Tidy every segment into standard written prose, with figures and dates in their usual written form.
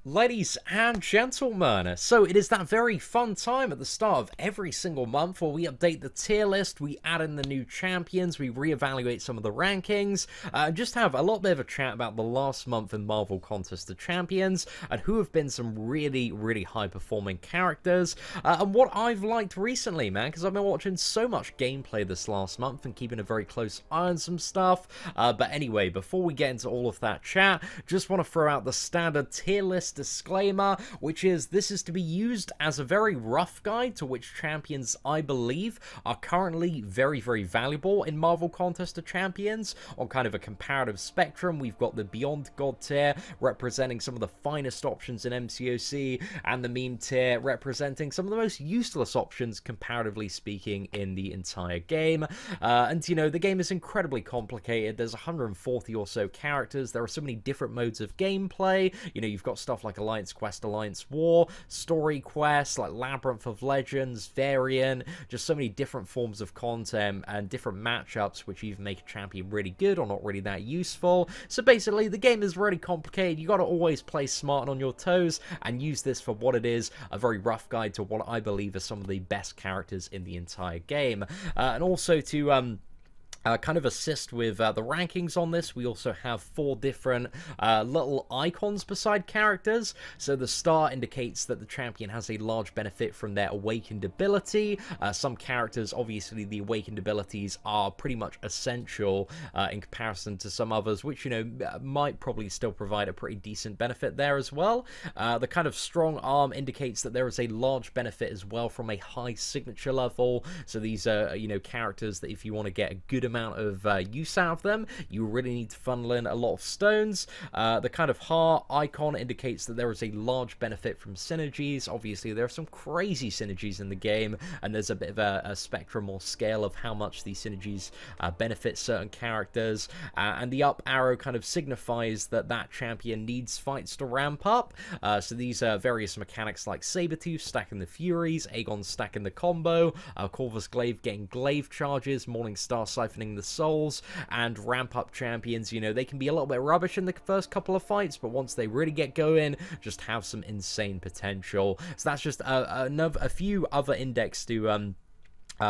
Ladies and gentlemen, so it is that very fun time at the start of every single month where we update the tier list, we add in the new champions, we reevaluate some of the rankings, just have a little bit of a chat about the last month in Marvel Contest of Champions, and who have been some really, really high-performing characters, and what I've liked recently, man, because I've been watching so much gameplay this last month and keeping a very close eye on some stuff. But anyway, before we get into all of that chat, just want to throw out the standard tier list disclaimer, which is this is to be used as a very rough guide to which champions I believe are currently very, very valuable in Marvel Contest of Champions. On kind of a comparative spectrum, we've got the Beyond God tier representing some of the finest options in MCOC, and the meme tier representing some of the most useless options, comparatively speaking, in the entire game. And you know, the game is incredibly complicated. There's 140 or so characters. There are so many different modes of gameplay. You know, you've got stuff like Alliance Quest, Alliance War, story quests like Labyrinth of Legends, Variant, just so many different forms of content and different matchups which either make a champion really good or not really that useful. So basically, the game is really complicated. You got to always play smart and on your toes and use this for what it is, a very rough guide to what I believe are some of the best characters in the entire game. And also to kind of assist with the rankings on this, we also have 4 different little icons beside characters. So the star indicates that the champion has a large benefit from their awakened ability. Some characters, obviously the awakened abilities are pretty much essential in comparison to some others, which, you know, might probably still provide a pretty decent benefit there as well. The kind of strong arm indicates that there is a large benefit as well from a high signature level. So these are, you know, characters that if you want to get a good amount of use out of them, you really need to funnel in a lot of stones. The kind of heart icon indicates that there is a large benefit from synergies. Obviously, there are some crazy synergies in the game, and there's a bit of a spectrum or scale of how much these synergies benefit certain characters. And the up arrow kind of signifies that that champion needs fights to ramp up. So these are various mechanics like Sabretooth stacking the Furies, Aegon stacking the combo, Corvus Glaive getting Glaive charges, Morningstar siphoning the souls, and ramp up champions. You know, they can be a little bit rubbish in the first couple of fights, but once they really get going, just have some insane potential. So that's just a few other index to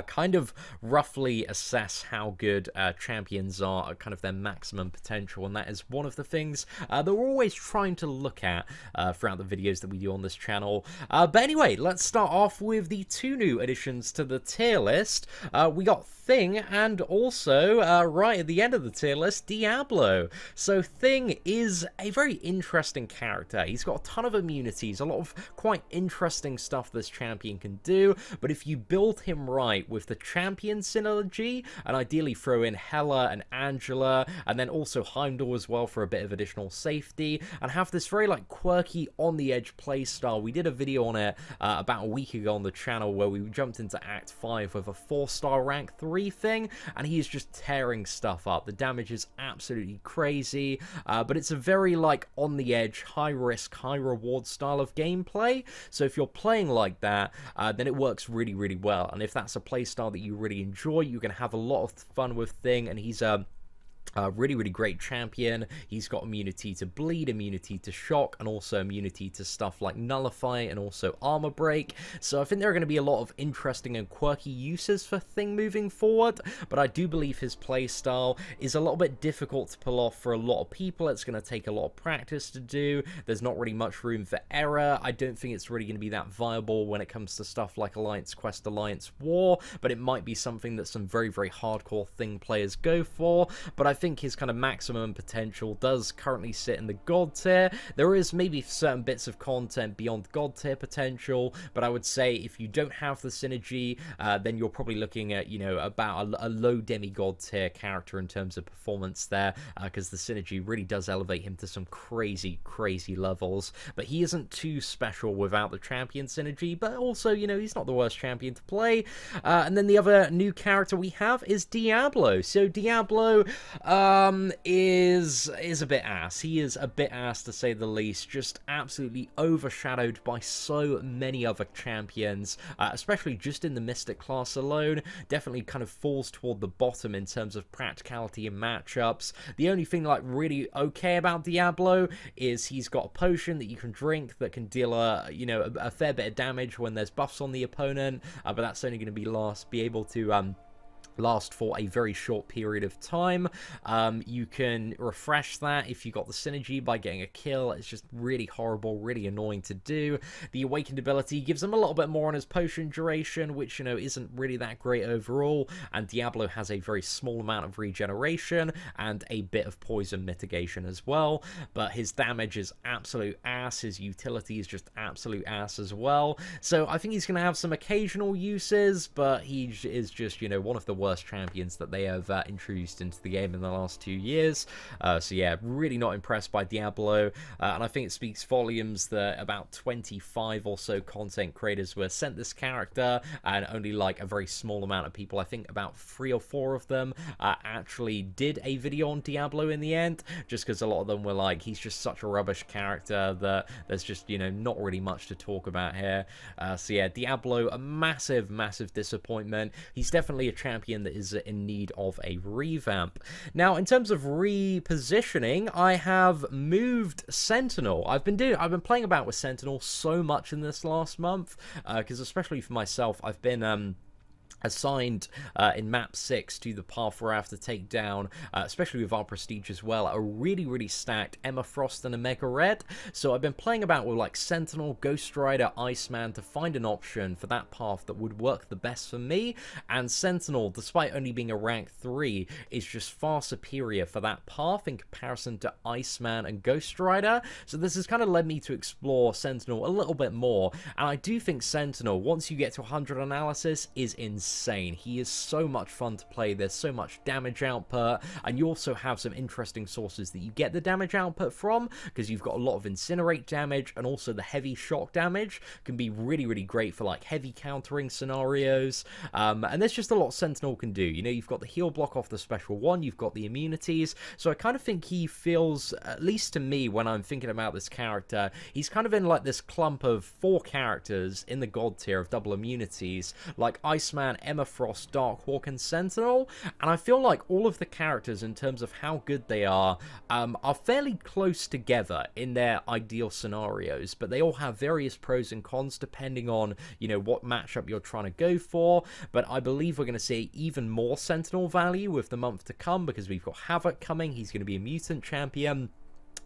kind of roughly assess how good champions are, kind of their maximum potential, and that is one of the things that we're always trying to look at throughout the videos that we do on this channel. But anyway, let's start off with the 2 new additions to the tier list. We got Thing, and also, right at the end of the tier list, Diablo. So Thing is a very interesting character. He's got a ton of immunities, a lot of quite interesting stuff this champion can do, but if you build him right with the champion synergy, and ideally throw in Hela and Angela, and then also Heimdall as well for a bit of additional safety, and have this very like quirky on-the-edge playstyle. We did a video on it about a week ago on the channel where we jumped into Act 5 with a 4-star rank 3 thing, and he is just tearing stuff up. The damage is absolutely crazy, but it's a very like on the edge, high risk, high reward style of gameplay. So if you're playing like that, then it works really, really well. And if that's a play style that you really enjoy, you can have a lot of fun with Thing, and he's a really, really great champion. He's got immunity to bleed, immunity to shock, and also immunity to stuff like nullify and also armor break. So I think there are going to be a lot of interesting and quirky uses for Thing moving forward, but I do believe his playstyle is a little bit difficult to pull off for a lot of people. It's going to take a lot of practice to do. There's not really much room for error. I don't think it's really going to be that viable when it comes to stuff like Alliance Quest, Alliance War, but it might be something that some very, very hardcore Thing players go for. But I think his kind of maximum potential does currently sit in the God tier. There is maybe certain bits of content beyond God tier potential, but I would say if you don't have the synergy, then you're probably looking at, you know, about a low demigod tier character in terms of performance there, because the synergy really does elevate him to some crazy, crazy levels. But he isn't too special without the champion synergy, but also, you know, he's not the worst champion to play. And then the other new character we have is Diablo. So Diablo, is a bit ass. He is a bit ass, to say the least. Just absolutely overshadowed by so many other champions, especially just in the Mystic class alone. Definitely kind of falls toward the bottom in terms of practicality and matchups. The only thing like really okay about Diablo is he's got a potion that you can drink that can deal a fair bit of damage when there's buffs on the opponent, but that's only going to be able to last for a very short period of time. You can refresh that if you got the synergy by getting a kill. It's just really horrible, really annoying to do. The awakened ability gives him a little bit more on his potion duration, which, isn't really that great overall, and Diablo has a very small amount of regeneration and a bit of poison mitigation as well, but his damage is absolute ass. His utility is just absolute ass as well. So I think he's going to have some occasional uses, but he is just, one of the worst champions that they have introduced into the game in the last 2 years. So yeah, really not impressed by Diablo, and I think it speaks volumes that about 25 or so content creators were sent this character, and only like a very small amount of people, I think about 3 or 4 of them, actually did a video on Diablo in the end, just because a lot of them were like, he's just such a rubbish character that there's just, not really much to talk about here. So yeah, Diablo, a massive disappointment. He's definitely a champion that is in need of a revamp. Now, in terms of repositioning, I have moved Sentinel. I've been playing about with Sentinel so much in this last month, because especially for myself, I've been assigned in map 6 to the path where I have to take down, especially with our prestige as well, a really stacked Emma Frost and a Mega Red. So I've been playing about with like Sentinel, Ghost Rider, Iceman to find an option for that path that would work the best for me, and Sentinel, despite only being a rank 3, is just far superior for that path in comparison to Iceman and Ghost Rider. So this has kind of led me to explore Sentinel a little bit more, and I do think Sentinel, once you get to 100 analysis, is insane. He is so much fun to play. There's so much damage output, and you also have some interesting sources that you get the damage output from, because you've got a lot of incinerate damage, and also the heavy shock damage can be really great for like heavy countering scenarios, and there's just a lot Sentinel can do. You've got the heal block off the special one, you've got the immunities, so I kind of think he feels, at least to me when I'm thinking about this character, he's kind of in like this clump of 4 characters in the god tier of double immunities, like Iceman, Emma Frost, Darkhawk, and Sentinel, and I feel like all of the characters, in terms of how good they are fairly close together in their ideal scenarios, but they all have various pros and cons depending on, what matchup you're trying to go for. But I believe we're going to see even more Sentinel value with the month to come, because we've got Havoc coming. He's going to be a mutant champion.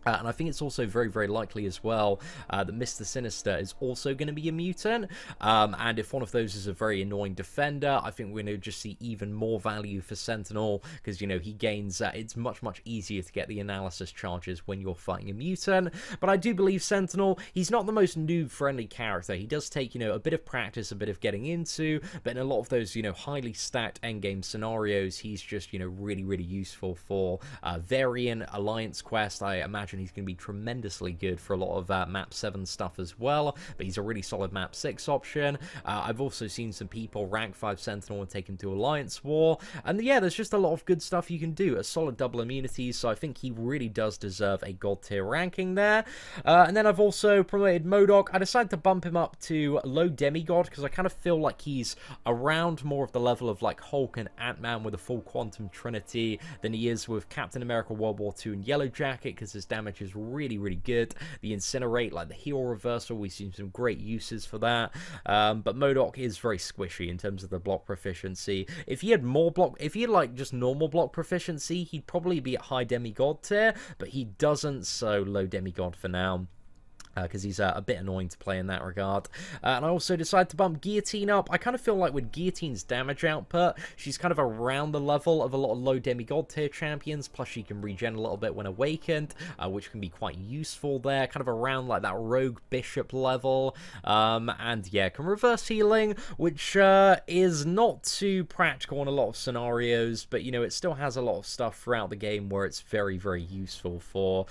And I think it's also very likely as well that Mr. Sinister is also going to be a mutant. And if one of those is a very annoying defender, I think we're going to just see even more value for Sentinel, because, he gains, it's much easier to get the analysis charges when you're fighting a mutant. But I do believe Sentinel, he's not the most noob-friendly character. He does take, a bit of practice, a bit of getting into, but in a lot of those, highly stacked endgame scenarios, he's just, really useful for Varian, Alliance Quest. I imagine he's going to be tremendously good for a lot of map 7 stuff as well, but he's a really solid map 6 option. I've also seen some people rank 5 Sentinel and take him to Alliance War, and yeah, there's just a lot of good stuff you can do. A solid double immunities, so I think he really does deserve a god tier ranking there. And then I've also promoted MODOK. I decided to bump him up to low demigod, because I kind of feel like he's around more of the level of like Hulk and Ant-Man with a full quantum trinity than he is with Captain America World War II and Yellow Jacket, because his damage is really good. The incinerate, like the heal reversal, we've seen some great uses for that, but MODOK is very squishy in terms of the block proficiency. If he had more block, if he had like just normal block proficiency, he'd probably be at high demigod tier, but he doesn't, so low demigod for now. Because he's a bit annoying to play in that regard. And I also decided to bump Guillotine up. I kind of feel like with Guillotine's damage output, she's kind of around the level of a lot of low demigod tier champions, plus she can regen a little bit when awakened, which can be quite useful there, kind of around like that rogue bishop level. And yeah, can reverse healing, which is not too practical in a lot of scenarios, but it still has a lot of stuff throughout the game where it's very useful for.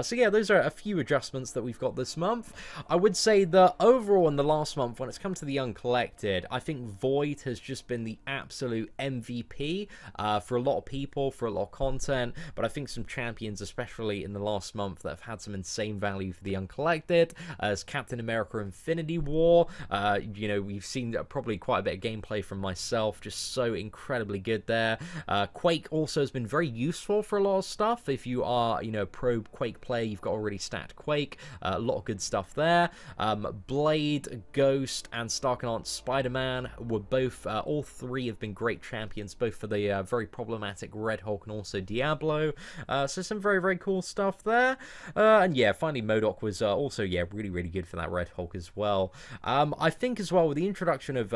So yeah, those are a few adjustments that we've got this this month. I would say that overall in the last month, when it's come to the Uncollected, I think Void has just been the absolute MVP for a lot of people, for a lot of content, but I think some champions, especially in the last month, that have had some insane value for the Uncollected, as Captain America Infinity War. You know, we've seen probably quite a bit of gameplay from myself, just so incredibly good there. Quake also has been very useful for a lot of stuff. If you are, you know, a pro Quake player, you've got already stacked Quake. A lot of good stuff there. Blade, Ghost, and Starknot Spider-Man were both, all three have been great champions, both for the very problematic Red Hulk and also Diablo. So some very, very cool stuff there. And yeah, finally MODOK was also, yeah, really, really good for that Red Hulk as well. I think as well with the introduction of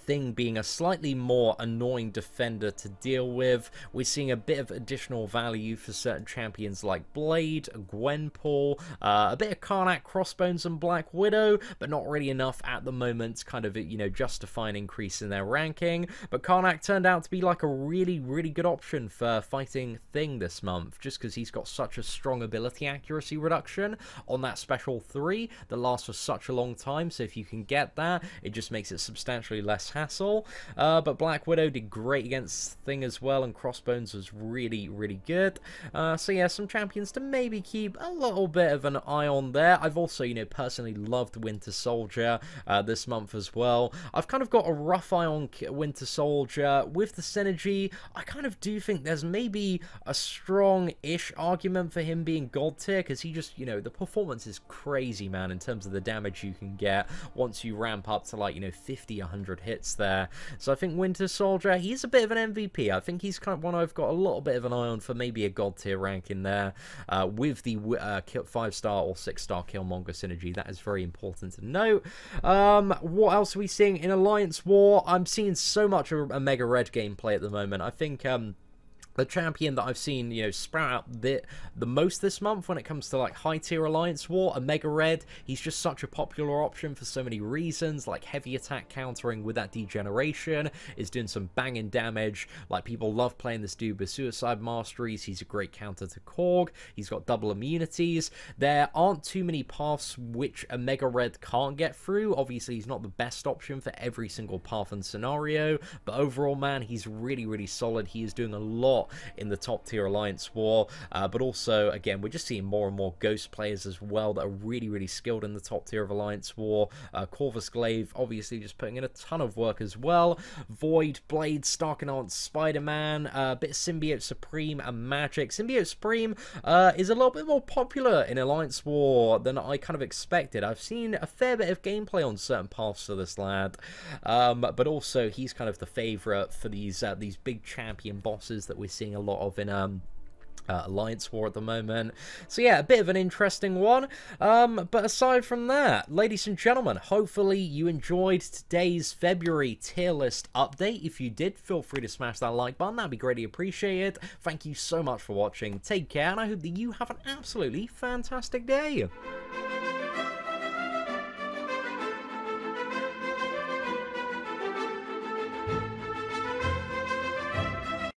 Thing being a slightly more annoying defender to deal with, we're seeing a bit of additional value for certain champions like Blade, Gwenpool, a bit of Karnak, Crossbones, and Black Widow, but not really enough at the moment to kind of, you know, justify an increase in their ranking. But Karnak turned out to be like a really, really good option for fighting Thing this month, just because he's got such a strong ability accuracy reduction on that special 3 that lasts for such a long time. So if you can get that, it just makes it substantially less hassle. But Black Widow did great against Thing as well, and Crossbones was really, really good. So yeah, some champions to maybe keep a little bit of an eye on there. I've also, you know, personally loved Winter Soldier this month as well. I've kind of got a rough eye on Winter Soldier. With the synergy, I kind of do think there's maybe a strong-ish argument for him being God tier, because he just, you know, the performance is crazy, man, in terms of the damage you can get once you ramp up to, like, you know, 50, 100 hits there. So I think Winter Soldier, he's a bit of an MVP. I think he's kind of one I've got a little bit of an eye on for maybe a God tier rank in there, with the 5-star or 6-star Killmonger synergy. That is very important to note. What else are we seeing in Alliance War? I'm seeing so much Omega Red gameplay at the moment. I think the champion that I've seen, you know, sprout out the most this month when it comes to, like, high-tier Alliance War, Omega Red, he's just such a popular option for so many reasons, like heavy attack countering with that degeneration, is doing some banging damage. Like, people love playing this dude with Suicide Masteries. He's a great counter to Korg. He's got double immunities. There aren't too many paths which Omega Red can't get through. Obviously, he's not the best option for every single path and scenario, but overall, man, he's really, really solid. He is doing a lot in the top tier Alliance War, but also, again, we're just seeing more and more Ghost players as well that are really, really skilled in the top tier of Alliance War. Corvus Glaive, obviously, just putting in a ton of work as well. Void, Blade, Starknot, Spider-Man, a bit of Symbiote Supreme and Magic. Symbiote Supreme is a little bit more popular in Alliance War than I kind of expected. I've seen a fair bit of gameplay on certain paths for this lad, but also he's kind of the favorite for these big champion bosses that we're seeing a lot of in Alliance War at the moment. So yeah, a bit of an interesting one. But aside from that, ladies and gentlemen, hopefully you enjoyed today's February tier list update. If you did, feel free to smash that like button. That'd be greatly appreciated. Thank you so much for watching. Take care, and I hope that you have an absolutely fantastic day.